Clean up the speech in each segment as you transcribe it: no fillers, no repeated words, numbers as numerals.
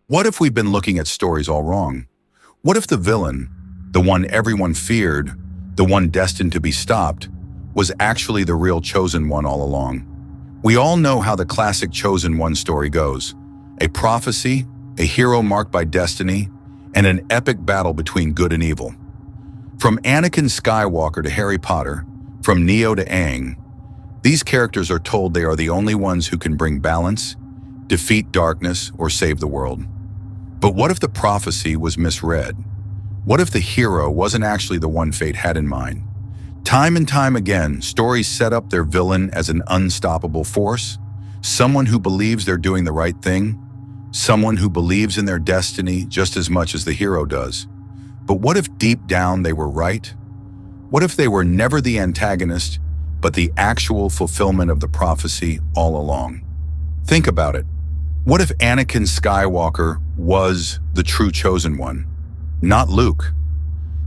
What if we've been looking at stories all wrong? What if the villain, the one everyone feared, the one destined to be stopped, was actually the real chosen one all along? We all know how the classic chosen one story goes. A prophecy, a hero marked by destiny, and an epic battle between good and evil. From Anakin Skywalker to Harry Potter, from Neo to Aang, these characters are told they are the only ones who can bring balance, defeat darkness, or save the world. But what if the prophecy was misread? What if the hero wasn't actually the one fate had in mind? Time and time again, stories set up their villain as an unstoppable force, someone who believes they're doing the right thing, someone who believes in their destiny just as much as the hero does. But what if deep down they were right? What if they were never the antagonist, but the actual fulfillment of the prophecy all along? Think about it. What if Anakin Skywalker was the true chosen one, not Luke?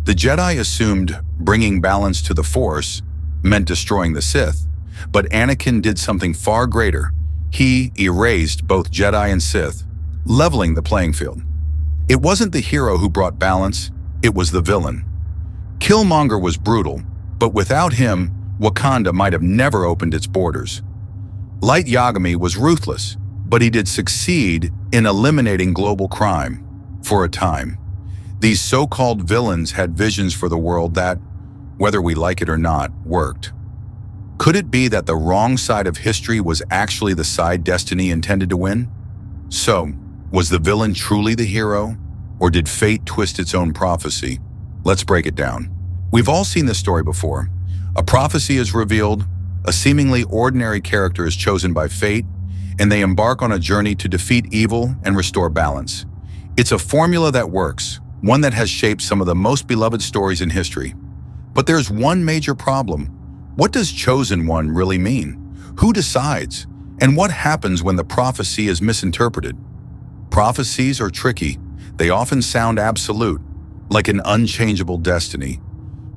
The Jedi assumed bringing balance to the Force meant destroying the Sith, but Anakin did something far greater. He erased both Jedi and Sith, leveling the playing field. It wasn't the hero who brought balance, it was the villain. Killmonger was brutal, but without him, Wakanda might have never opened its borders. Light Yagami was ruthless, but he did succeed in eliminating global crime for a time. These so-called villains had visions for the world that, whether we like it or not, worked. Could it be that the wrong side of history was actually the side destiny intended to win? So, was the villain truly the hero, or did fate twist its own prophecy? Let's break it down. We've all seen this story before. A prophecy is revealed, a seemingly ordinary character is chosen by fate, and they embark on a journey to defeat evil and restore balance. It's a formula that works, one that has shaped some of the most beloved stories in history. But there's one major problem. What does chosen one really mean? Who decides? And what happens when the prophecy is misinterpreted? Prophecies are tricky. They often sound absolute, like an unchangeable destiny.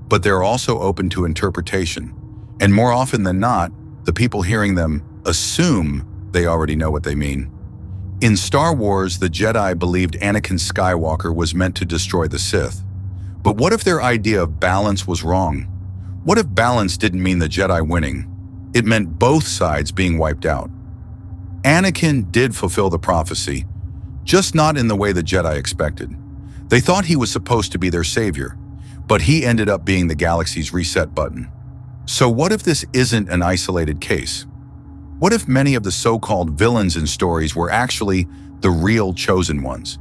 But they're also open to interpretation. And more often than not, the people hearing them assume they already know what they mean. In Star Wars, the Jedi believed Anakin Skywalker was meant to destroy the Sith. But what if their idea of balance was wrong? What if balance didn't mean the Jedi winning? It meant both sides being wiped out. Anakin did fulfill the prophecy, just not in the way the Jedi expected. They thought he was supposed to be their savior, but he ended up being the galaxy's reset button. So what if this isn't an isolated case? What if many of the so-called villains in stories were actually the real chosen ones,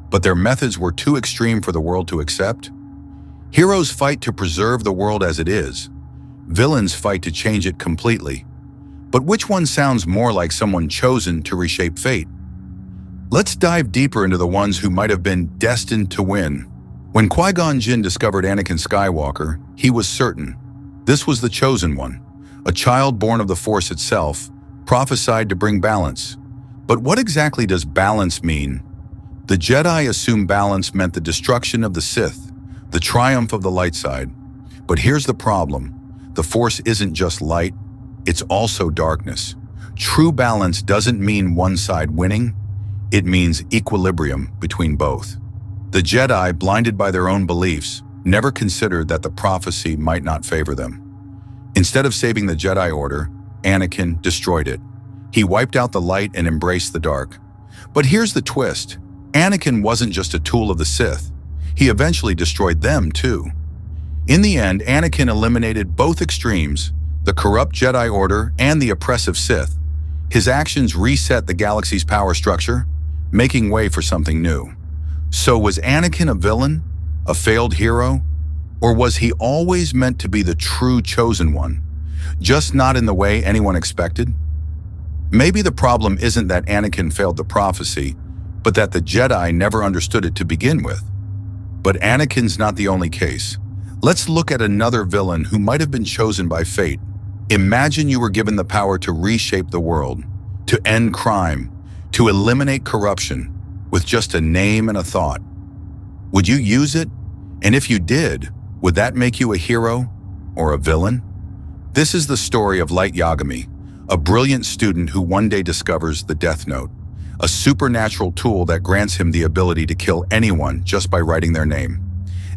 but their methods were too extreme for the world to accept? Heroes fight to preserve the world as it is. Villains fight to change it completely. But which one sounds more like someone chosen to reshape fate? Let's dive deeper into the ones who might have been destined to win. When Qui-Gon Jinn discovered Anakin Skywalker, he was certain this was the chosen one, a child born of the Force itself, prophesied to bring balance. But what exactly does balance mean? The Jedi assumed balance meant the destruction of the Sith, the triumph of the light side. But here's the problem. The Force isn't just light, it's also darkness. True balance doesn't mean one side winning, it means equilibrium between both. The Jedi, blinded by their own beliefs, never considered that the prophecy might not favor them. Instead of saving the Jedi Order, Anakin destroyed it. He wiped out the light and embraced the dark. But here's the twist. Anakin wasn't just a tool of the Sith. He eventually destroyed them too. In the end, Anakin eliminated both extremes, the corrupt Jedi Order and the oppressive Sith. His actions reset the galaxy's power structure, making way for something new. So was Anakin a villain, a failed hero, or was he always meant to be the true chosen one? Just not in the way anyone expected? Maybe the problem isn't that Anakin failed the prophecy, but that the Jedi never understood it to begin with. But Anakin's not the only case. Let's look at another villain who might have been chosen by fate. Imagine you were given the power to reshape the world, to end crime, to eliminate corruption, with just a name and a thought. Would you use it? And if you did, would that make you a hero or a villain? This is the story of Light Yagami, a brilliant student who one day discovers the Death Note. a supernatural tool that grants him the ability to kill anyone just by writing their name.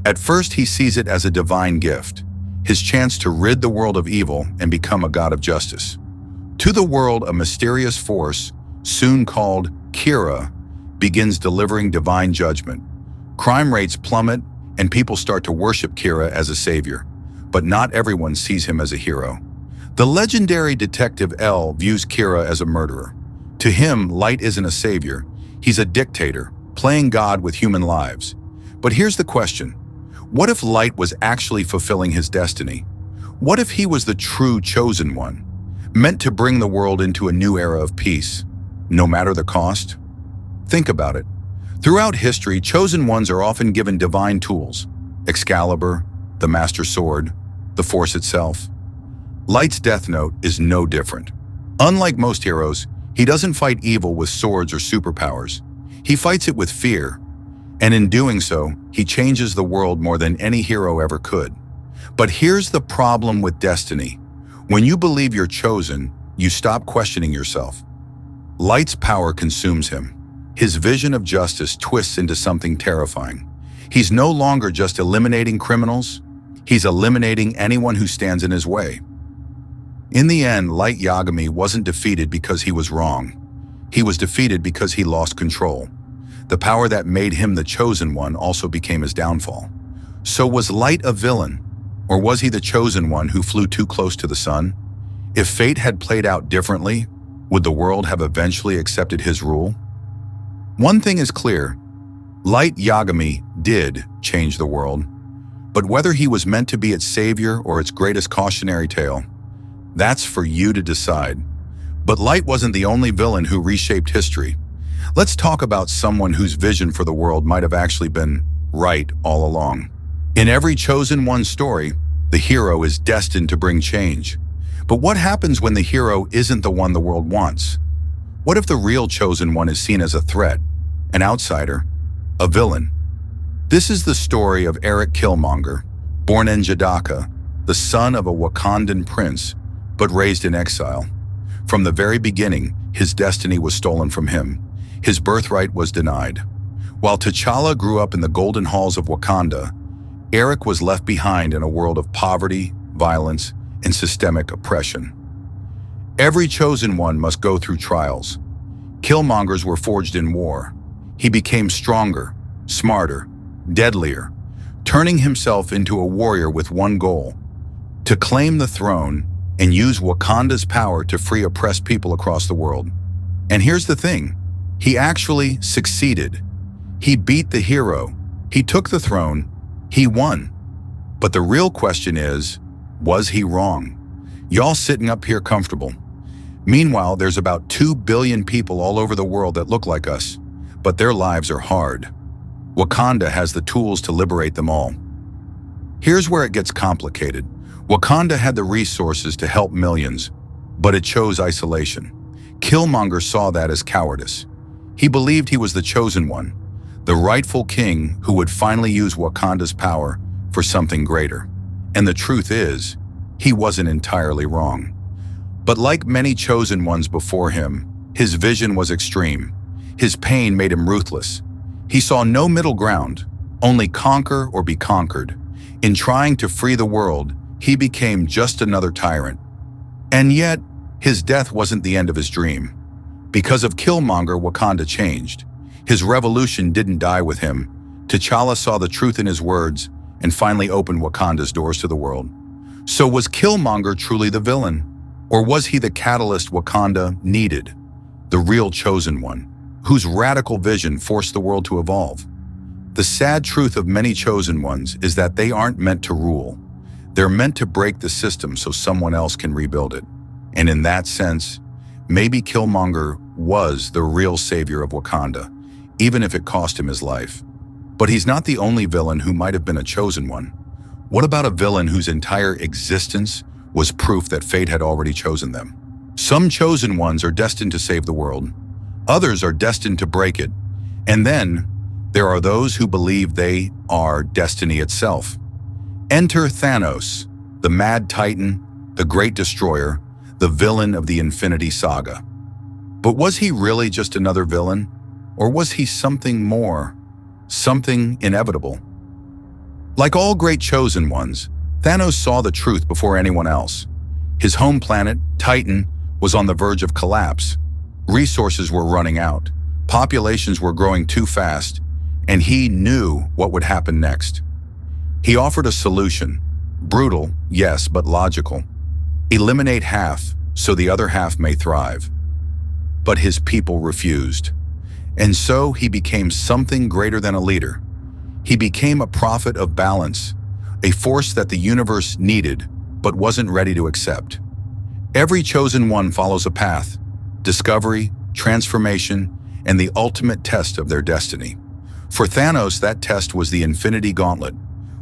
At first, he sees it as a divine gift, his chance to rid the world of evil and become a god of justice. To the world, a mysterious force, soon called Kira, begins delivering divine judgment. Crime rates plummet, and people start to worship Kira as a savior. But not everyone sees him as a hero. The legendary detective L views Kira as a murderer. To him, Light isn't a savior. He's a dictator, playing God with human lives. But here's the question. What if Light was actually fulfilling his destiny? What if he was the true chosen one, meant to bring the world into a new era of peace, no matter the cost? Think about it. Throughout history, chosen ones are often given divine tools: Excalibur, the Master Sword, the Force itself. Light's Death Note is no different. Unlike most heroes, he doesn't fight evil with swords or superpowers. He fights it with fear, and in doing so, he changes the world more than any hero ever could. But here's the problem with destiny. When you believe you're chosen, you stop questioning yourself. Light's power consumes him. His vision of justice twists into something terrifying. He's no longer just eliminating criminals, he's eliminating anyone who stands in his way. In the end, Light Yagami wasn't defeated because he was wrong. He was defeated because he lost control. The power that made him the chosen one also became his downfall. So was Light a villain? Or was he the chosen one who flew too close to the sun? If fate had played out differently, would the world have eventually accepted his rule? One thing is clear. Light Yagami did change the world. But whether he was meant to be its savior or its greatest cautionary tale, that's for you to decide. But Light wasn't the only villain who reshaped history. Let's talk about someone whose vision for the world might have actually been right all along. In every chosen one story, the hero is destined to bring change. But what happens when the hero isn't the one the world wants? What if the real chosen one is seen as a threat, an outsider, a villain? This is the story of Erik Killmonger, born in Jadaka, the son of a Wakandan prince, but raised in exile. From the very beginning, his destiny was stolen from him. His birthright was denied. While T'Challa grew up in the golden halls of Wakanda, Erik was left behind in a world of poverty, violence, and systemic oppression. Every chosen one must go through trials. Killmongers were forged in war. He became stronger, smarter, deadlier, turning himself into a warrior with one goal: to claim the throne and use Wakanda's power to free oppressed people across the world. And here's the thing, he actually succeeded. He beat the hero, he took the throne, he won. But the real question is, was he wrong? Y'all sitting up here comfortable. Meanwhile, there's about 2 billion people all over the world that look like us, but their lives are hard. Wakanda has the tools to liberate them all. Here's where it gets complicated. Wakanda had the resources to help millions, but it chose isolation. Killmonger saw that as cowardice. He believed he was the chosen one, the rightful king who would finally use Wakanda's power for something greater. And the truth is, he wasn't entirely wrong. But like many chosen ones before him, his vision was extreme. His pain made him ruthless. He saw no middle ground, only conquer or be conquered. In trying to free the world, he became just another tyrant. And yet, his death wasn't the end of his dream. Because of Killmonger, Wakanda changed. His revolution didn't die with him. T'Challa saw the truth in his words and finally opened Wakanda's doors to the world. So was Killmonger truly the villain? Or was he the catalyst Wakanda needed? The real chosen one, whose radical vision forced the world to evolve? The sad truth of many chosen ones is that they aren't meant to rule. They're meant to break the system so someone else can rebuild it. And in that sense, maybe Killmonger was the real savior of Wakanda, even if it cost him his life. But he's not the only villain who might have been a chosen one. What about a villain whose entire existence was proof that fate had already chosen them? Some chosen ones are destined to save the world. Others are destined to break it. And then there are those who believe they are destiny itself. Enter Thanos, the mad titan, the great destroyer, the villain of the Infinity Saga. But was he really just another villain? Or was he something more? Something inevitable? Like all great chosen ones, Thanos saw the truth before anyone else. His home planet, Titan, was on the verge of collapse. Resources were running out. Populations were growing too fast, and he knew what would happen next. He offered a solution. Brutal, yes, but logical. Eliminate half, so the other half may thrive. But his people refused. And so he became something greater than a leader. He became a prophet of balance, a force that the universe needed, but wasn't ready to accept. Every chosen one follows a path: discovery, transformation, and the ultimate test of their destiny. For Thanos, that test was the Infinity Gauntlet.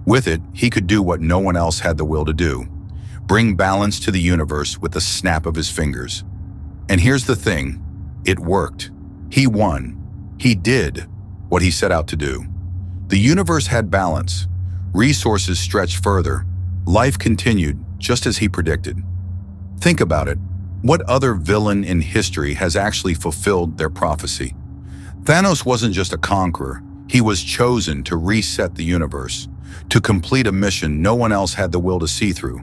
With it, he could do what no one else had the will to do: bring balance to the universe with the snap of his fingers. And here's the thing, it worked. He won. He did what he set out to do. The universe had balance. Resources stretched further. Life continued just as he predicted. Think about it. What other villain in history has actually fulfilled their prophecy? Thanos wasn't just a conqueror. He was chosen to reset the universe, to complete a mission no one else had the will to see through.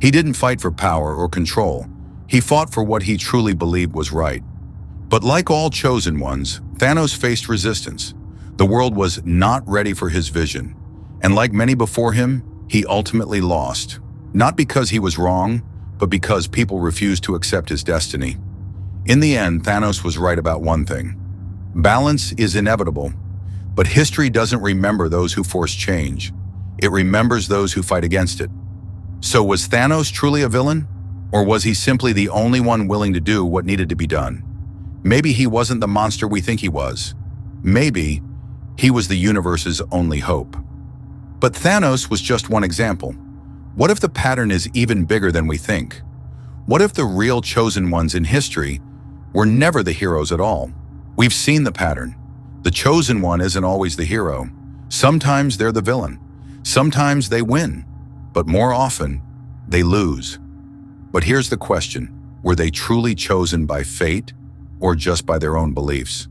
He didn't fight for power or control. He fought for what he truly believed was right. But like all chosen ones, Thanos faced resistance. The world was not ready for his vision. And like many before him, he ultimately lost. Not because he was wrong, but because people refused to accept his destiny. In the end, Thanos was right about one thing. Balance is inevitable, but history doesn't remember those who force change. It remembers those who fight against it. So was Thanos truly a villain? Or was he simply the only one willing to do what needed to be done? Maybe he wasn't the monster we think he was. Maybe he was the universe's only hope. But Thanos was just one example. What if the pattern is even bigger than we think? What if the real chosen ones in history were never the heroes at all? We've seen the pattern. The chosen one isn't always the hero. Sometimes they're the villain. Sometimes they win. But more often, they lose. But here's the question. Were they truly chosen by fate or just by their own beliefs?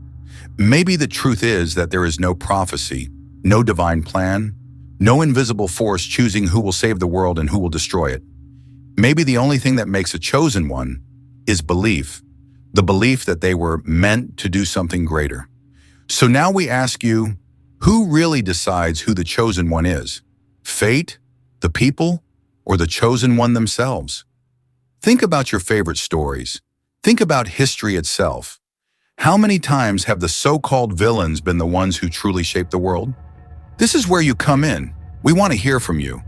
Maybe the truth is that there is no prophecy, no divine plan, no invisible force choosing who will save the world and who will destroy it. Maybe the only thing that makes a chosen one is belief, the belief that they were meant to do something greater. So now we ask you, who really decides who the chosen one is? Fate, the people, or the chosen one themselves? Think about your favorite stories. Think about history itself. How many times have the so-called villains been the ones who truly shaped the world? This is where you come in. We want to hear from you.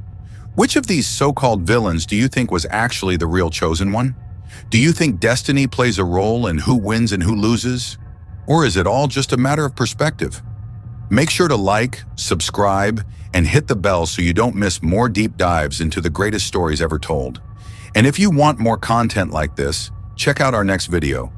Which of these so-called villains do you think was actually the real chosen one? Do you think destiny plays a role in who wins and who loses? Or is it all just a matter of perspective? Make sure to like, subscribe, and hit the bell so you don't miss more deep dives into the greatest stories ever told. And if you want more content like this, check out our next video.